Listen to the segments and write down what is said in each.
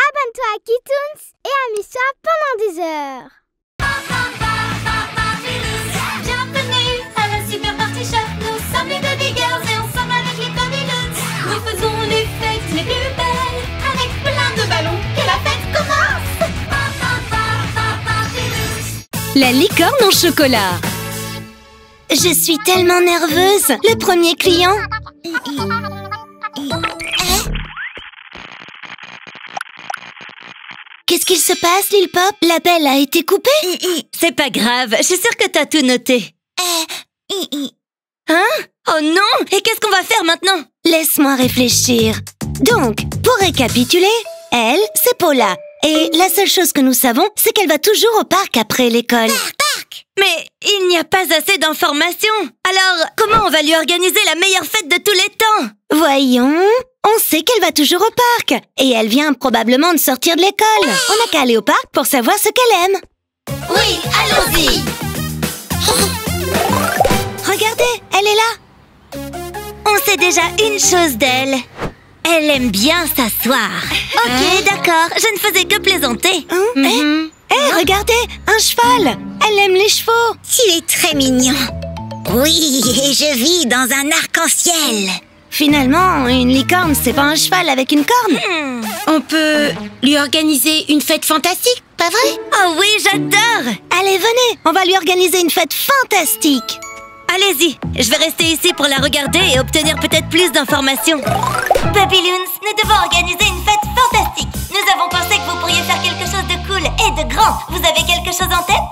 Abonne-toi à Kitoons et amuse-toi pendant des heures. Bienvenue à la Super Party Shop. Nous sommes les Baby Girls et ensemble avec les Babyloons, nous faisons les fêtes les plus belles. Avec plein de ballons, que la fête commence. La licorne en chocolat. Je suis tellement nerveuse. Le premier client. Qu'est-ce qu'il se passe, Lil Pop? L'appel a été coupé? C'est pas grave, je suis sûre que t'as tout noté. Hein? Oh non! Et qu'est-ce qu'on va faire maintenant? Laisse-moi réfléchir. Donc, pour récapituler, elle, c'est Paula. Et la seule chose que nous savons, c'est qu'elle va toujours au parc après l'école. Mais il n'y a pas assez d'informations. Alors, comment on va lui organiser la meilleure fête de tous les temps? Voyons, on sait qu'elle va toujours au parc. Et elle vient probablement de sortir de l'école. On n'a qu'à aller au parc pour savoir ce qu'elle aime. Oui, allons-y. Regardez, elle est là. On sait déjà une chose d'elle. Elle aime bien s'asseoir. Ok, d'accord, je ne faisais que plaisanter. Regardez, un cheval. Elle aime les chevaux. Tu es très mignon. Oui, et je vis dans un arc-en-ciel. Finalement, une licorne, c'est pas un cheval avec une corne. On peut lui organiser une fête fantastique, pas vrai? Oh oui, j'adore. Allez, venez, on va lui organiser une fête fantastique. Allez-y, je vais rester ici pour la regarder et obtenir peut-être plus d'informations. Babyloons, nous devons organiser une fête fantastique. Nous avons pensé que vous pourriez faire quelque chose de cool et de grand. Vous avez quelque chose en tête?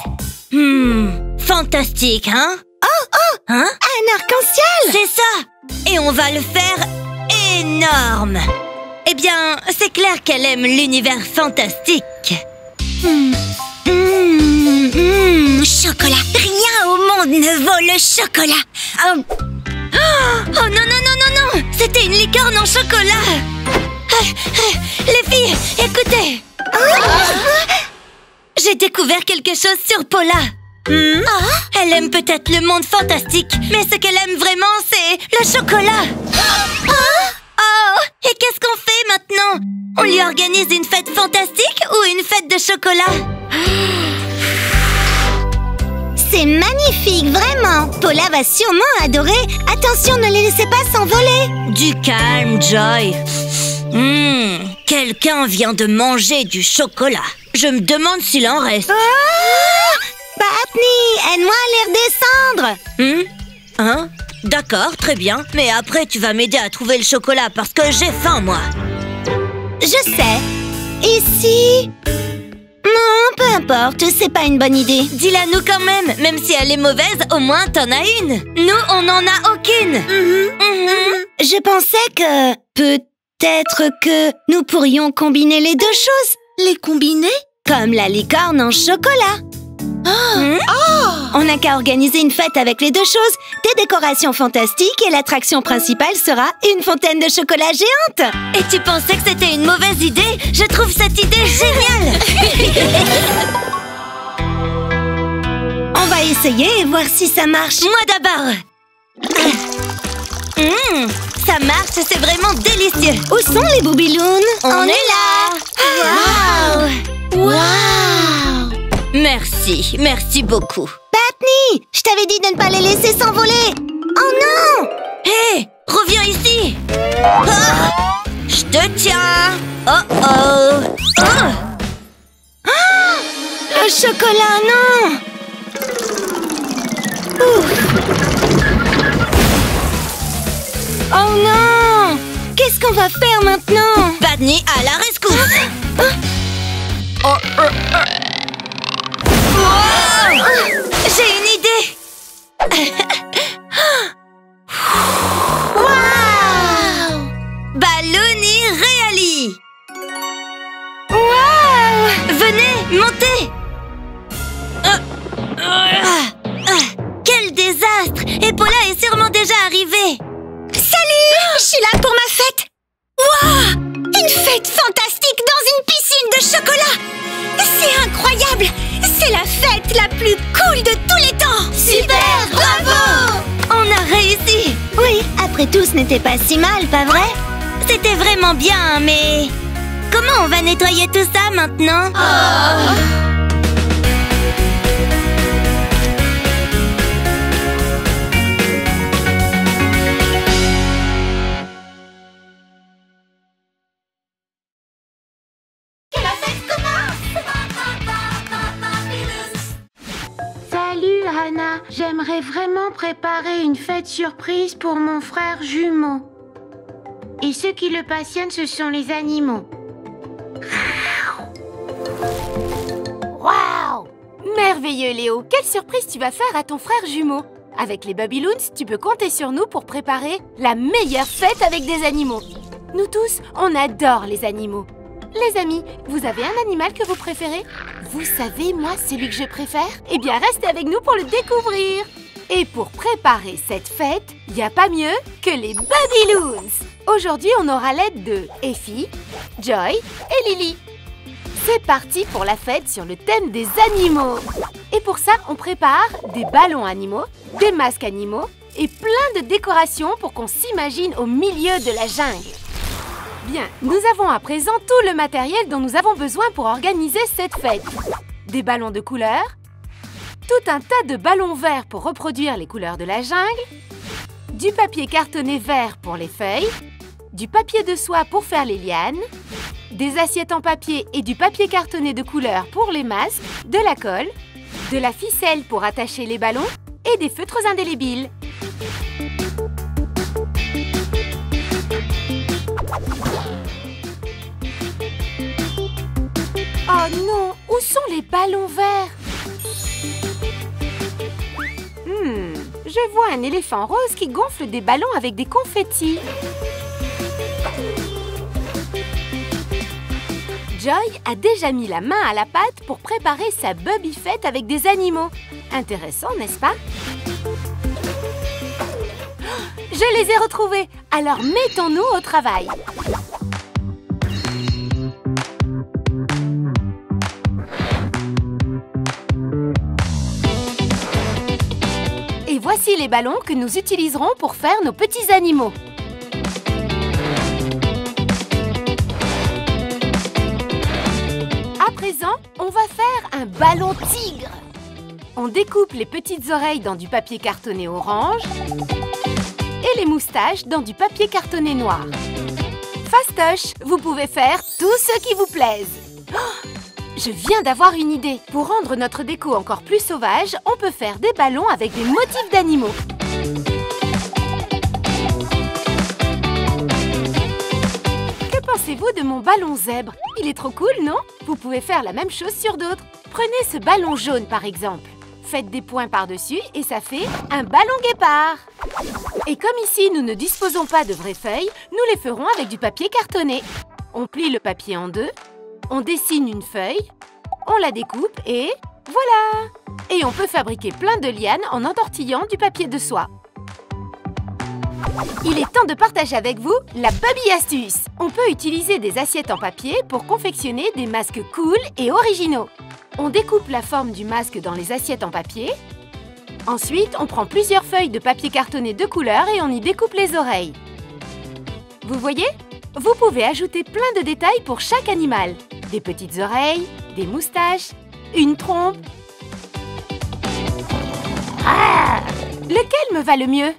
Fantastique, hein? Hein? Un arc-en-ciel. C'est ça. Et on va le faire énorme. Eh bien, c'est clair qu'elle aime l'univers fantastique. Chocolat. Rien au monde ne vaut le chocolat. Oh non, non, non, non, non. C'était une licorne en chocolat. Les filles, écoutez. J'ai découvert quelque chose sur Paula. Elle aime peut-être le monde fantastique, mais ce qu'elle aime vraiment, c'est le chocolat. Oh, et qu'est-ce qu'on fait maintenant? On lui organise une fête fantastique ou une fête de chocolat? C'est magnifique, vraiment. Paula va sûrement adorer. Attention, ne les laissez pas s'envoler. Du calme, Joy. Quelqu'un vient de manger du chocolat. Je me demande s'il en reste. Patni, aide-moi à les redescendre. Hein? D'accord, très bien. Mais après, tu vas m'aider à trouver le chocolat parce que j'ai faim, moi. Je sais. Ici. Non, peu importe, c'est pas une bonne idée. Dis-la nous quand même si elle est mauvaise, au moins t'en as une. Nous, on n'en a aucune. Je pensais que... peut-être que nous pourrions combiner les deux choses. Les combiner? Comme la licorne en chocolat. On n'a qu'à organiser une fête avec les deux choses, des décorations fantastiques et l'attraction principale sera une fontaine de chocolat géante. Et tu pensais que c'était une mauvaise idée? Je trouve cette idée géniale. On va essayer et voir si ça marche. Moi d'abord. Ça marche, c'est vraiment délicieux. Où sont les boubilounes? On est là. Wow! Merci beaucoup. Patni, je t'avais dit de ne pas les laisser s'envoler. Oh non! Hé, reviens ici. Je te tiens. Le chocolat, non! Oh non! Qu'est-ce qu'on va faire maintenant? Patni à la rescousse. J'ai une idée. Waouh! Ballouni Reali. Waouh! Venez, montez. Quel désastre! Et Paula est sûrement déjà arrivée. Salut! Je suis là pour ma fête. Waouh! Une fête fantastique dans une piscine de chocolat. C'est incroyable! C'est la fête la plus cool de tous les temps! Super! Bravo! On a réussi! Oui, après tout, ce n'était pas si mal, pas vrai? C'était vraiment bien, mais... Comment on va nettoyer tout ça maintenant? Que la fête commence! Salut Hannah, j'aimerais vraiment préparer une fête surprise pour mon frère jumeau. Et ceux qui le passionnent, ce sont les animaux. Waouh! Merveilleux, Léo! Quelle surprise tu vas faire à ton frère jumeau! Avec les Babyloons, tu peux compter sur nous pour préparer la meilleure fête avec des animaux. Nous tous, on adore les animaux. Les amis, vous avez un animal que vous préférez? Vous savez, moi, celui que je préfère? Eh bien, restez avec nous pour le découvrir! Et pour préparer cette fête, il n'y a pas mieux que les Babyloons! Aujourd'hui, on aura l'aide de Effie, Joy et Lily. C'est parti pour la fête sur le thème des animaux. Et pour ça, on prépare des ballons animaux, des masques animaux et plein de décorations pour qu'on s'imagine au milieu de la jungle. Bien, nous avons à présent tout le matériel dont nous avons besoin pour organiser cette fête. Des ballons de couleurs, tout un tas de ballons verts pour reproduire les couleurs de la jungle, du papier cartonné vert pour les feuilles, du papier de soie pour faire les lianes, des assiettes en papier et du papier cartonné de couleur pour les masques, de la colle, de la ficelle pour attacher les ballons et des feutres indélébiles. Oh non, où sont les ballons verts? Je vois un éléphant rose qui gonfle des ballons avec des confettis. Joy a déjà mis la main à la pâte pour préparer sa Bubby Fête avec des animaux. Intéressant, n'est-ce pas? Je les ai retrouvés, alors mettons-nous au travail. Et voici les ballons que nous utiliserons pour faire nos petits animaux. À présent, on va faire un ballon tigre. On découpe les petites oreilles dans du papier cartonné orange et les moustaches dans du papier cartonné noir. Fastoche, vous pouvez faire tout ce qui vous plaise. Oh, je viens d'avoir une idée. Pour rendre notre déco encore plus sauvage, on peut faire des ballons avec des motifs d'animaux. Que pensez-vous de mon ballon zèbre? Il est trop cool, non? Vous pouvez faire la même chose sur d'autres. Prenez ce ballon jaune, par exemple. Faites des points par-dessus et ça fait un ballon guépard. Et comme ici, nous ne disposons pas de vraies feuilles, nous les ferons avec du papier cartonné. On plie le papier en deux. On dessine une feuille, on la découpe et voilà! Et on peut fabriquer plein de lianes en entortillant du papier de soie. Il est temps de partager avec vous la Bubby Astuce. On peut utiliser des assiettes en papier pour confectionner des masques cool et originaux. On découpe la forme du masque dans les assiettes en papier. Ensuite, on prend plusieurs feuilles de papier cartonné de couleur et on y découpe les oreilles. Vous voyez? Vous pouvez ajouter plein de détails pour chaque animal. Des petites oreilles, des moustaches, une trompe. Ah! Lequel me va le mieux?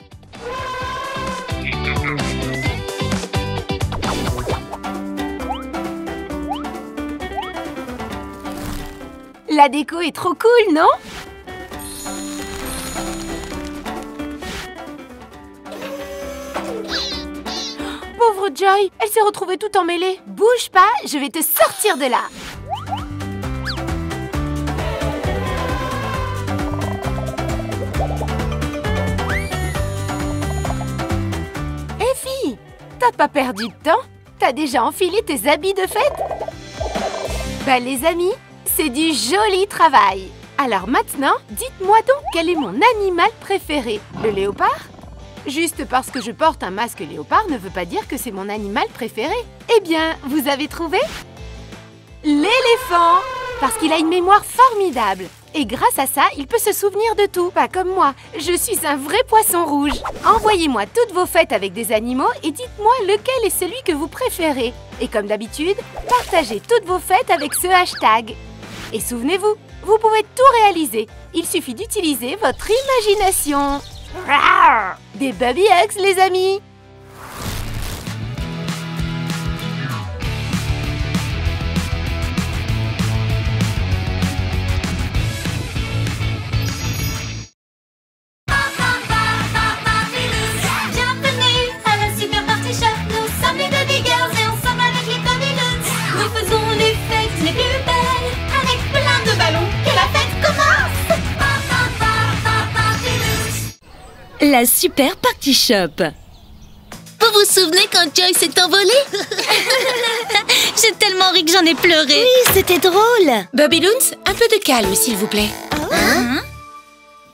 La déco est trop cool, non? Pauvre Joy, elle s'est retrouvée tout emmêlée. Bouge pas, je vais te sortir de là. Effie, t'as pas perdu de temps? T'as déjà enfilé tes habits de fête? Bah les amis, c'est du joli travail. Alors maintenant, dites-moi donc quel est mon animal préféré? Le léopard? Juste parce que je porte un masque léopard ne veut pas dire que c'est mon animal préféré. Eh bien, vous avez trouvé? L'éléphant! Parce qu'il a une mémoire formidable. Et grâce à ça, il peut se souvenir de tout. Pas comme moi, je suis un vrai poisson rouge. Envoyez-moi toutes vos fêtes avec des animaux et dites-moi lequel est celui que vous préférez. Et comme d'habitude, partagez toutes vos fêtes avec ce hashtag. Et souvenez-vous, vous pouvez tout réaliser. Il suffit d'utiliser votre imagination. Rawr! Des Baby Hugs, les amis! Bienvenue à la Super Party Shop. Nous sommes les Baby Girls et ensemble avec les Baby Loons, nous faisons les fêtes les plus belles avec plein de ballons. Que la fête commence! La Super Party Shop. Vous vous souvenez quand Joy s'est envolée? J'ai tellement ri que j'en ai pleuré. Oui, c'était drôle. Baby Loons, un peu de calme, s'il vous plaît.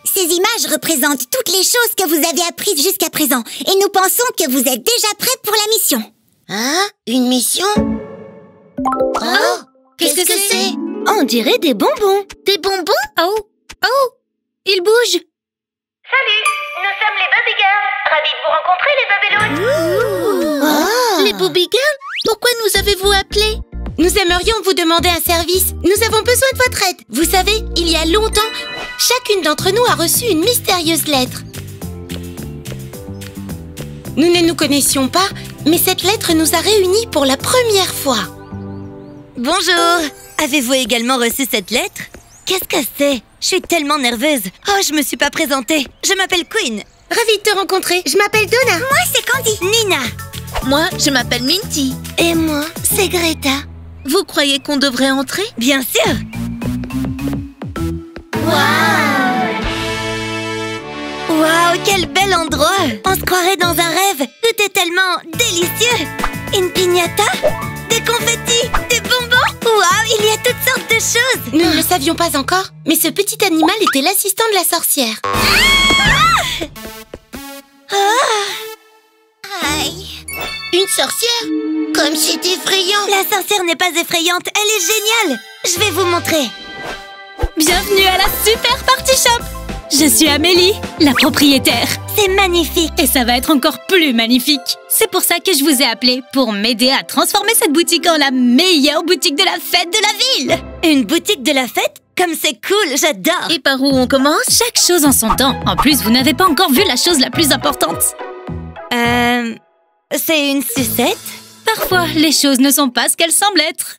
Ces images représentent toutes les choses que vous avez apprises jusqu'à présent. Et nous pensons que vous êtes déjà prêts pour la mission. Hein? Une mission? Oh! Qu'est-ce que c'est? On dirait des bonbons. Des bonbons? Oh! Oh! Ils bougent! Salut, nous sommes les Baby Girls. Ravis de vous rencontrer, les Baby Loons. Oh! Les Booby Girls? Pourquoi nous avez-vous appelés? Nous aimerions vous demander un service. Nous avons besoin de votre aide. Vous savez, il y a longtemps, chacune d'entre nous a reçu une mystérieuse lettre. Nous ne nous connaissions pas, mais cette lettre nous a réunis pour la première fois. Bonjour! Avez-vous également reçu cette lettre? Qu'est-ce que c'est? Je suis tellement nerveuse. Oh, je me suis pas présentée. Je m'appelle Queen. Ravie de te rencontrer. Je m'appelle Donna. Moi, c'est Candy. Nina. Moi, je m'appelle Minty. Et moi, c'est Greta. Vous croyez qu'on devrait entrer? Bien sûr. Waouh, quel bel endroit! On se croirait dans un rêve. Tout est tellement délicieux. Une piñata, des confettis, des bonbons. Waouh, il y a toutes sortes de choses. Nous ne le savions pas encore, mais ce petit animal était l'assistant de la sorcière. Aïe. Une sorcière? Comme c'est effrayant. La sorcière n'est pas effrayante, elle est géniale. Je vais vous montrer. Bienvenue à la Super Party Shop. Je suis Amélie, la propriétaire. C'est magnifique. Et ça va être encore plus magnifique. C'est pour ça que je vous ai appelé, pour m'aider à transformer cette boutique en la meilleure boutique de la fête de la ville. Une boutique de la fête? Comme c'est cool, j'adore. Et par où on commence? Chaque chose en son temps. En plus, vous n'avez pas encore vu la chose la plus importante. C'est une sucette? Parfois, les choses ne sont pas ce qu'elles semblent être.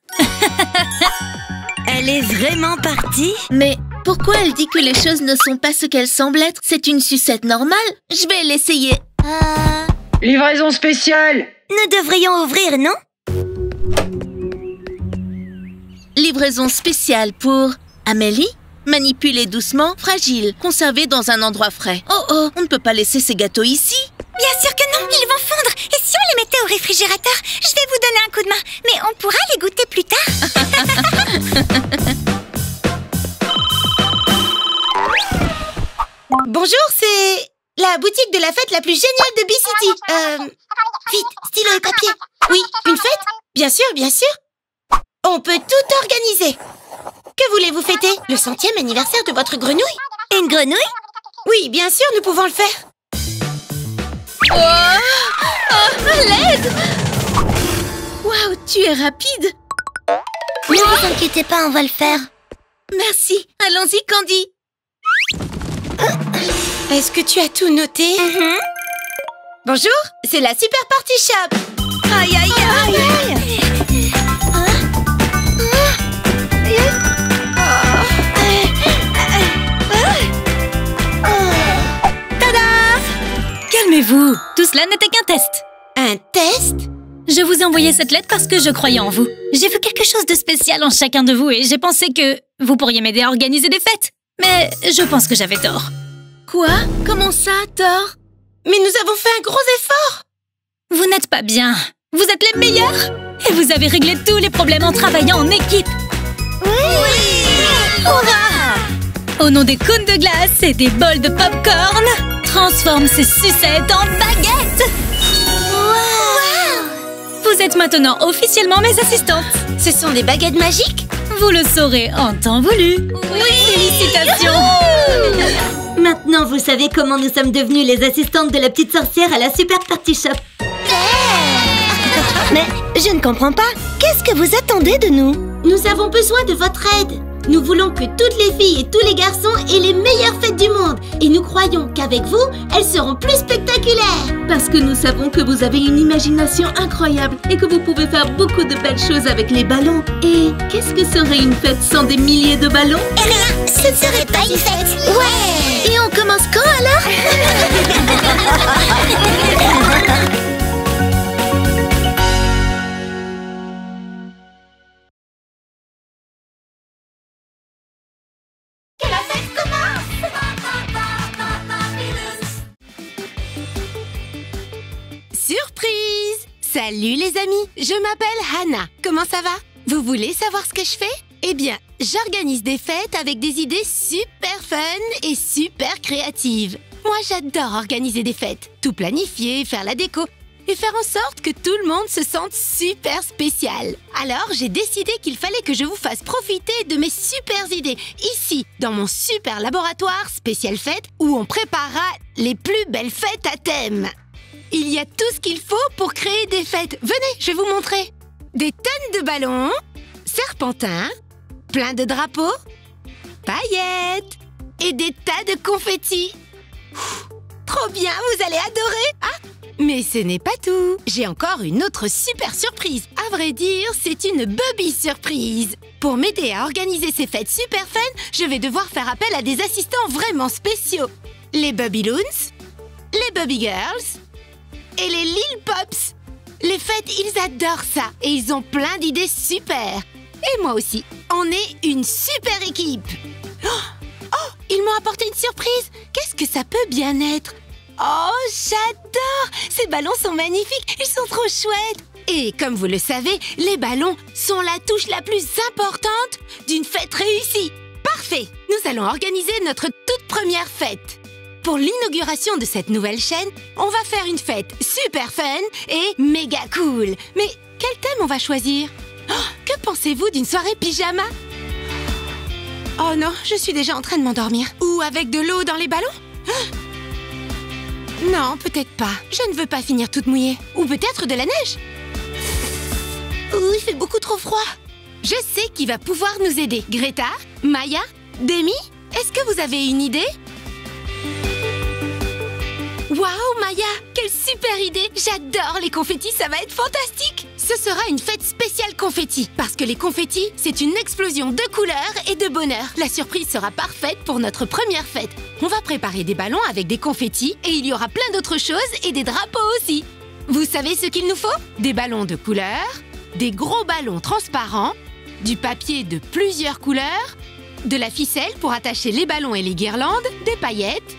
Elle est vraiment partie? Mais pourquoi elle dit que les choses ne sont pas ce qu'elles semblent être? C'est une sucette normale. Je vais l'essayer. Livraison spéciale! Nous devrions ouvrir, non? Livraison spéciale pour Amélie. Manipulée doucement, fragile, conservée dans un endroit frais. Oh, on ne peut pas laisser ces gâteaux ici. Bien sûr que non, ils vont fondre. Et si on les mettait au réfrigérateur? Je vais vous donner un coup de main. Mais on pourra les goûter plus tard. Bonjour, c'est la boutique de la fête la plus géniale de B-City. Vite, stylo et papier. Oui, une fête? Bien sûr, bien sûr. On peut tout organiser. Que voulez-vous fêter? Le 100e anniversaire de votre grenouille? Une grenouille? Oui, bien sûr, nous pouvons le faire. À l'aide! Waouh, tu es rapide. Ne vous inquiétez pas, on va le faire. Merci. Allons-y, Candy. Est-ce que tu as tout noté? Bonjour, c'est la Super Party Shop. Aïe, aïe, aïe, aïe. Calmez-vous, tout cela n'était qu'un test. Un test? Je vous ai envoyé cette lettre parce que je croyais en vous. J'ai vu quelque chose de spécial en chacun de vous et j'ai pensé que vous pourriez m'aider à organiser des fêtes. Mais je pense que j'avais tort. Quoi? Comment ça, tort? Mais nous avons fait un gros effort. Vous n'êtes pas bien. Vous êtes les meilleurs. Et vous avez réglé tous les problèmes en travaillant en équipe. Oui! Hurrah! Au nom des cônes de glace et des bols de popcorn, transforme ces sucettes en baguettes. Wow! Vous êtes maintenant officiellement mes assistantes. Ce sont des baguettes magiques? Vous le saurez en temps voulu. Oui, félicitations. Maintenant, vous savez comment nous sommes devenues les assistantes de la petite sorcière à la Super Party Shop. Mais je ne comprends pas. Qu'est-ce que vous attendez de nous? Nous avons besoin de votre aide. Nous voulons que toutes les filles et tous les garçons aient les meilleures fêtes du monde. Et nous croyons qu'avec vous, elles seront plus spectaculaires. Parce que nous savons que vous avez une imagination incroyable et que vous pouvez faire beaucoup de belles choses avec les ballons. Et qu'est-ce que serait une fête sans des milliers de ballons? Eh bien, ce ne serait pas une fête. Ouais. Et on commence quand alors? Surprise! Salut les amis, je m'appelle Hannah. Comment ça va? Vous voulez savoir ce que je fais? Eh bien, j'organise des fêtes avec des idées super fun et super créatives. Moi, j'adore organiser des fêtes, tout planifier, faire la déco et faire en sorte que tout le monde se sente super spécial. Alors, j'ai décidé qu'il fallait que je vous fasse profiter de mes super idées ici, dans mon super laboratoire spécial fête où on préparera les plus belles fêtes à thème. Il y a tout ce qu'il faut pour créer des fêtes. Venez, je vais vous montrer. Des tonnes de ballons, serpentins, plein de drapeaux, paillettes et des tas de confettis. Trop bien, vous allez adorer. Ah, mais ce n'est pas tout. J'ai encore une autre super surprise. À vrai dire, c'est une Bubby surprise. Pour m'aider à organiser ces fêtes super fun, je vais devoir faire appel à des assistants vraiment spéciaux. Les Bubby Loons, les Bubby Girls et les Lil Pops. Les fêtes, ils adorent ça et ils ont plein d'idées super. Et moi aussi, on est une super équipe. Oh, ils m'ont apporté une surprise. Qu'est-ce que ça peut bien être? Oh, j'adore! Ces ballons sont magnifiques, ils sont trop chouettes. Et comme vous le savez, les ballons sont la touche la plus importante d'une fête réussie. Parfait! Nous allons organiser notre toute première fête. Pour l'inauguration de cette nouvelle chaîne, on va faire une fête super fun et méga cool. Mais quel thème on va choisir? Oh, que pensez-vous d'une soirée pyjama? Oh non, je suis déjà en train de m'endormir. Ou avec de l'eau dans les ballons? Non, peut-être pas. Je ne veux pas finir toute mouillée. Ou peut-être de la neige. Ouh, il fait beaucoup trop froid. Je sais qui va pouvoir nous aider. Greta? Maya? Demi? Est-ce que vous avez une idée? Waouh, Maya! Quelle super idée! J'adore les confettis, ça va être fantastique! Ce sera une fête spéciale confettis, parce que les confettis, c'est une explosion de couleurs et de bonheur. La surprise sera parfaite pour notre première fête. On va préparer des ballons avec des confettis et il y aura plein d'autres choses et des drapeaux aussi. Vous savez ce qu'il nous faut? Des ballons de couleurs, des gros ballons transparents, du papier de plusieurs couleurs, de la ficelle pour attacher les ballons et les guirlandes, des paillettes,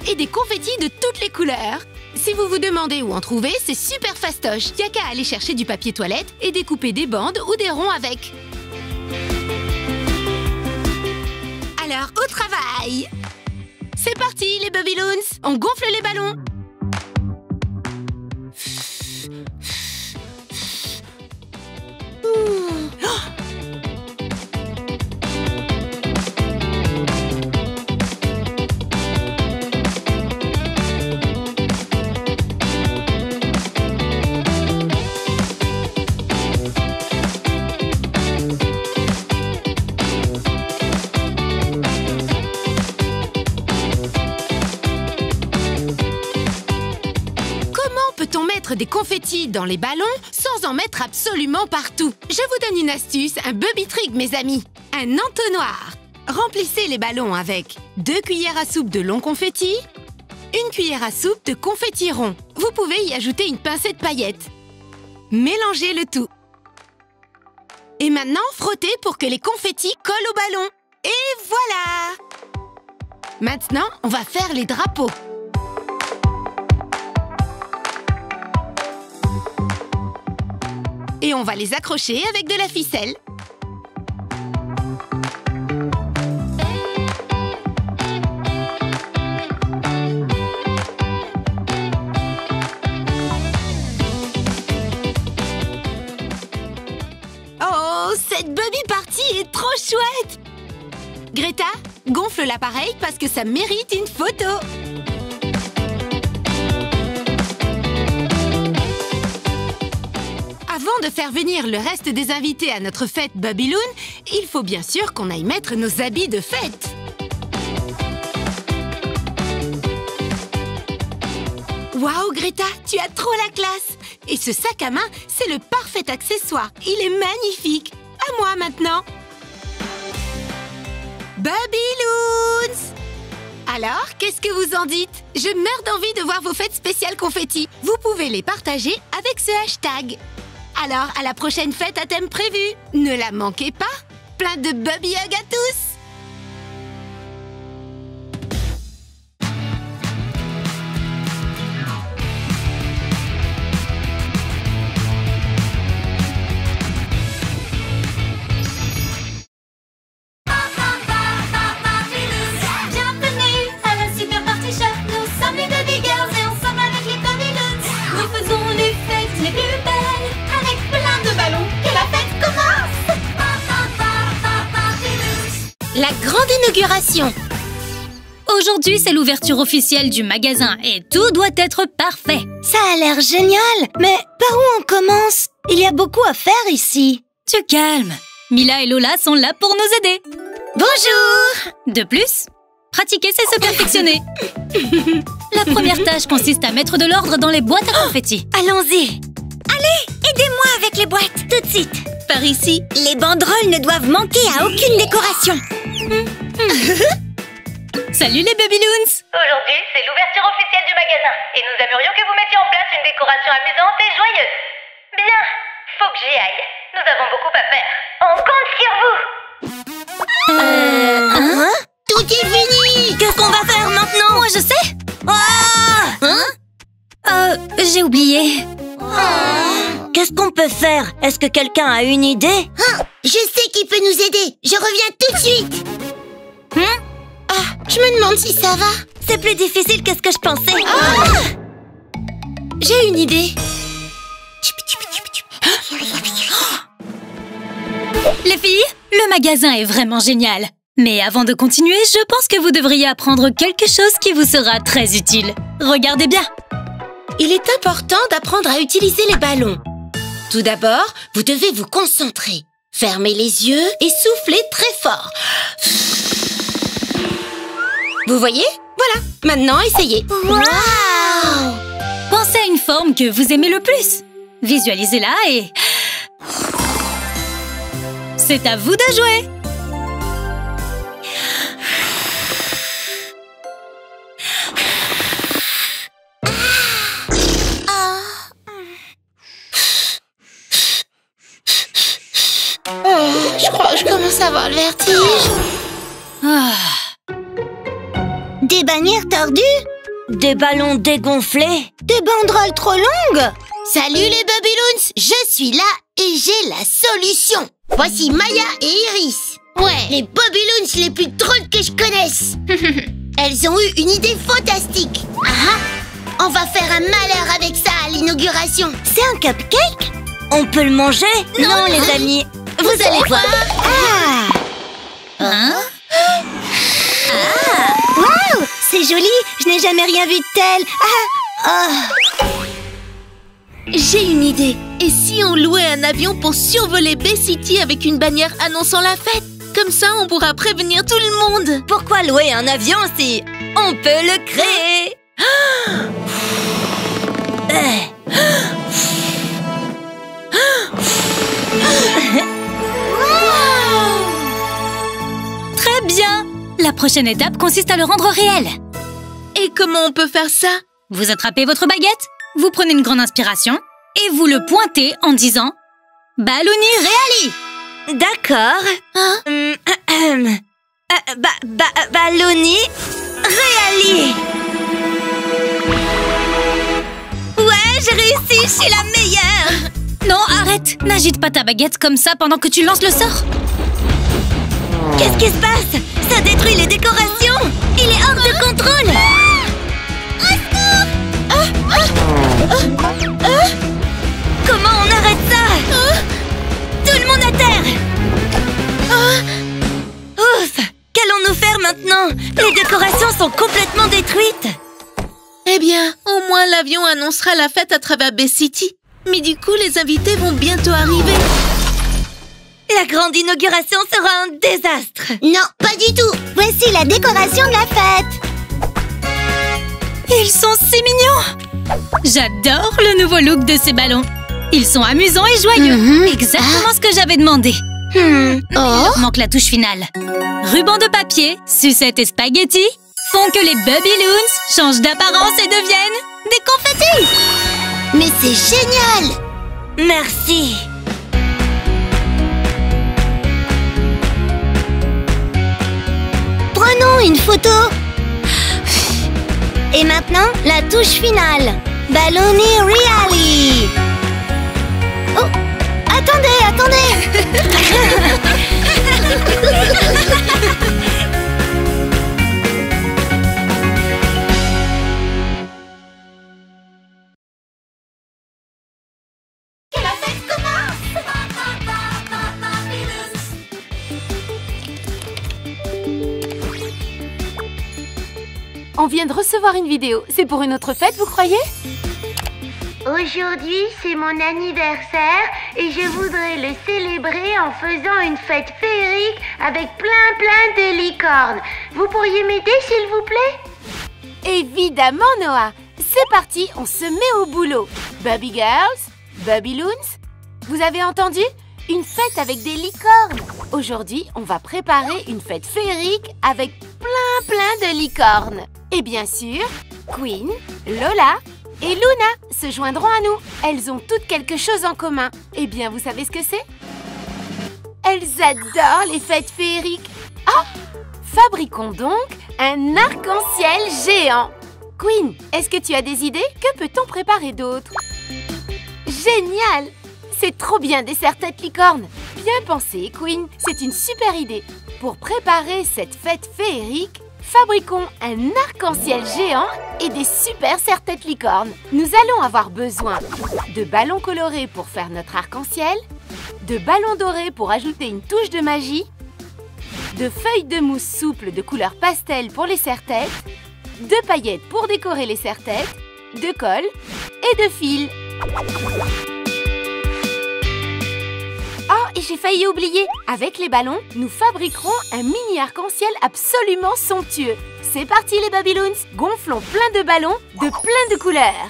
et des confettis de toutes les couleurs. Si vous vous demandez où en trouver, c'est super fastoche. Y'a qu'à aller chercher du papier toilette et découper des bandes ou des ronds avec. Alors, au travail! C'est parti, les Bubby Loons! On gonfle les ballons! Des confettis dans les ballons sans en mettre absolument partout. Je vous donne une astuce, un Bubby trick mes amis. Un entonnoir. Remplissez les ballons avec 2 cuillères à soupe de long confetti, 1 cuillère à soupe de confetti rond. Vous pouvez y ajouter une pincée de paillettes. Mélangez le tout. Et maintenant, frottez pour que les confettis collent au ballon. Et voilà! Maintenant, on va faire les drapeaux. Et on va les accrocher avec de la ficelle. Oh, cette Bubby Party est trop chouette! Greta, gonfle l'appareil parce que ça mérite une photo! Avant de faire venir le reste des invités à notre fête Babyloon, il faut bien sûr qu'on aille mettre nos habits de fête. Waouh, Greta, tu as trop la classe! Et ce sac à main, c'est le parfait accessoire. Il est magnifique. À moi maintenant. Babyloons! Alors, qu'est-ce que vous en dites? Je meurs d'envie de voir vos fêtes spéciales confettis. Vous pouvez les partager avec ce hashtag. Alors, à la prochaine fête à thème prévu. Ne la manquez pas. Plein de Bubby Hug à tous. Bienvenue à la Super Party Shop. Nous sommes les Baby Girls et ensemble avec les Babyloons, nous faisons les fêtes les plus belles avec plein de ballons. Que la fête commence! La grande inauguration. Aujourd'hui, c'est l'ouverture officielle du magasin et tout doit être parfait. Ça a l'air génial. Mais par où on commence? Il y a beaucoup à faire ici. Tu calmes. Mila et Lola sont là pour nous aider. Bonjour! De plus, pratiquer, c'est se perfectionner. La première tâche consiste à mettre de l'ordre dans les boîtes à confettis. Allons-y. Allez, aidez-moi avec les boîtes, tout de suite. Par ici. Les banderoles ne doivent manquer à aucune décoration. Salut les Babyloons! Aujourd'hui, c'est l'ouverture officielle du magasin et nous aimerions que vous mettiez en place une décoration amusante et joyeuse. Bien, faut que j'y aille. Nous avons beaucoup à faire. On compte sur vous. Tout est fini. Qu'est-ce qu'on va faire maintenant? Moi, je sais! Ah! J'ai oublié. Qu'est-ce qu'on peut faire? Est-ce que quelqu'un a une idée? Je sais qui peut nous aider. Je reviens tout de suite. Je me demande si ça va. C'est plus difficile que ce que je pensais. J'ai une idée. Les filles, le magasin est vraiment génial. Mais avant de continuer, je pense que vous devriez apprendre quelque chose qui vous sera très utile. Regardez bien. Il est important d'apprendre à utiliser les ballons. Tout d'abord, vous devez vous concentrer. Fermez les yeux et soufflez très fort. Vous voyez? Voilà. Maintenant, essayez. Waouh! Pensez à une forme que vous aimez le plus. Visualisez-la et... c'est à vous de jouer. Je crois que je commence à avoir le vertige. Des bannières tordues? Des ballons dégonflés. Des banderoles trop longues? Salut les Babyloons, je suis là et j'ai la solution. Voici Maya et Iris. Ouais, les Babyloons les plus drôles que je connaisse. Elles ont eu une idée fantastique. On va faire un malheur avec ça à l'inauguration. C'est un cupcake? On peut le manger? Non, les amis. Vous allez voir. Waouh! C'est joli! Je n'ai jamais rien vu de tel! J'ai une idée. Et si on louait un avion pour survoler Bay City avec une bannière annonçant la fête? Comme ça, on pourra prévenir tout le monde. Pourquoi louer un avion si on peut le créer? Très bien. La prochaine étape consiste à le rendre réel. Et comment on peut faire ça? Vous attrapez votre baguette, vous prenez une grande inspiration et vous le pointez en disant « Ballouni Reali ». D'accord. Ballouni Reali. Ouais, j'ai réussi, je suis la meilleure. Non, arrête. N'agite pas ta baguette comme ça pendant que tu lances le sort. Qu'est-ce qui se passe? Ça détruit les décorations. Il est hors de contrôle. Comment on arrête ça? Tout le monde à terre. sont complètement détruites. Eh bien, au moins l'avion annoncera la fête à travers Bay City. Mais du coup, les invités vont bientôt arriver. La grande inauguration sera un désastre. Non, pas du tout. Voici la décoration de la fête. Ils sont si mignons! J'adore le nouveau look de ces ballons. Ils sont amusants et joyeux. Exactement ce que j'avais demandé. Il leur manque la touche finale. Ruban de papier, sucettes et spaghettis font que les Bubby Loons changent d'apparence et deviennent des confettis. Mais c'est génial! Merci. Prenons une photo. Et maintenant, la touche finale. Balloni Reali. Oh, attendez. Que la fête commence! On vient de recevoir une vidéo. C'est pour une autre fête, vous croyez? Aujourd'hui, c'est mon anniversaire et je voudrais le célébrer en faisant une fête féerique avec plein de licornes. Vous pourriez m'aider, s'il vous plaît? Évidemment, Noah. C'est parti, on se met au boulot. Bubby Girls, Bubby Loons, vous avez entendu? Une fête avec des licornes. Aujourd'hui, on va préparer une fête féerique avec plein de licornes. Et bien sûr, Queen, Lola et Luna se joindront à nous. Elles ont toutes quelque chose en commun. Eh bien, vous savez ce que c'est? Elles adorent les fêtes féeriques. Ah! Fabriquons donc un arc-en-ciel géant. Queen, est-ce que tu as des idées? Que peut-on préparer d'autre? Génial! C'est trop bien des serre-têtes licornes. Bien pensé, Queen. C'est une super idée. Pour préparer cette fête féerique, fabriquons un arc-en-ciel géant et des super serre-têtes licornes. Nous allons avoir besoin de ballons colorés pour faire notre arc-en-ciel, de ballons dorés pour ajouter une touche de magie, de feuilles de mousse souple de couleur pastel pour les serre-têtes, de paillettes pour décorer les serre-têtes, de colle et de fil. Oh, et j'ai failli oublier. Avec les ballons, nous fabriquerons un mini arc-en-ciel absolument somptueux. C'est parti les Babyloons. Gonflons plein de ballons de plein de couleurs.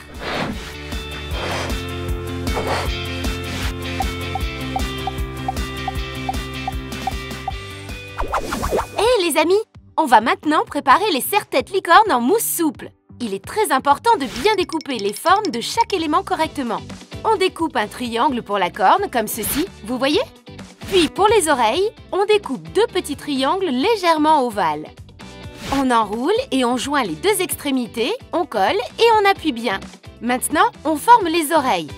Hé les amis, on va maintenant préparer les serre-têtes licornes en mousse souple. Il est très important de bien découper les formes de chaque élément correctement. On découpe un triangle pour la corne, comme ceci, vous voyez? Puis pour les oreilles, on découpe deux petits triangles légèrement ovales. On enroule et on joint les deux extrémités, on colle et on appuie bien. Maintenant, on forme les oreilles.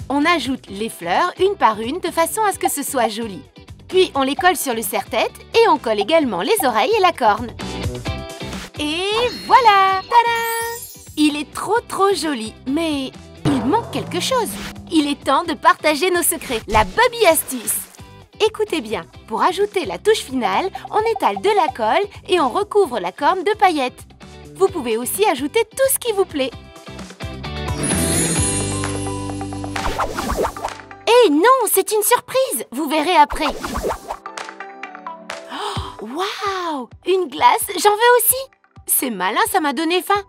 On ajoute les fleurs une par une de façon à ce que ce soit joli. Puis on les colle sur le serre-tête et on colle également les oreilles et la corne. Et voilà! Tada! Il est trop joli, mais il manque quelque chose. Il est temps de partager nos secrets, la Bubby astuce. Écoutez bien, pour ajouter la touche finale, on étale de la colle et on recouvre la corne de paillettes. Vous pouvez aussi ajouter tout ce qui vous plaît. Eh non, c'est une surprise, vous verrez après. Oh, waouh! Une glace, j'en veux aussi. C'est malin, ça m'a donné faim.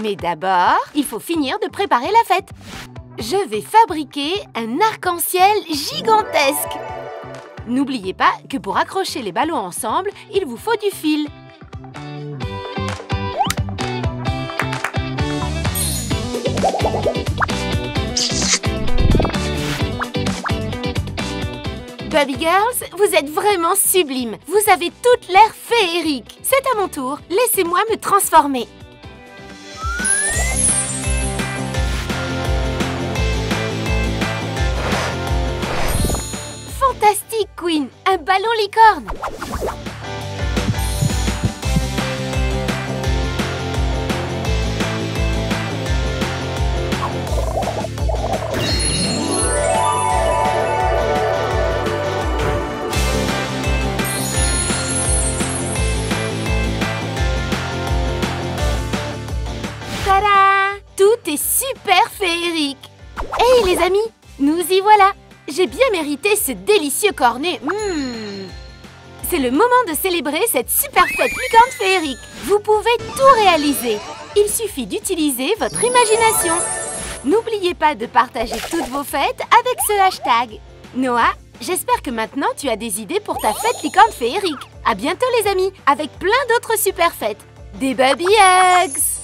Mais d'abord, il faut finir de préparer la fête. Je vais fabriquer un arc-en-ciel gigantesque. N'oubliez pas que pour accrocher les ballons ensemble, il vous faut du fil. Bubby Girls, vous êtes vraiment sublimes. Vous avez toute l'air féerique. C'est à mon tour. Laissez-moi me transformer. Fantastique, Queen! Un ballon licorne! C'est bien mérité ce délicieux cornet. C'est le moment de célébrer cette super fête licorne féerique. Vous pouvez tout réaliser. Il suffit d'utiliser votre imagination. N'oubliez pas de partager toutes vos fêtes avec ce hashtag. Noah, j'espère que maintenant tu as des idées pour ta fête licorne féerique. À bientôt les amis, avec plein d'autres super fêtes. Des Baby Hugs!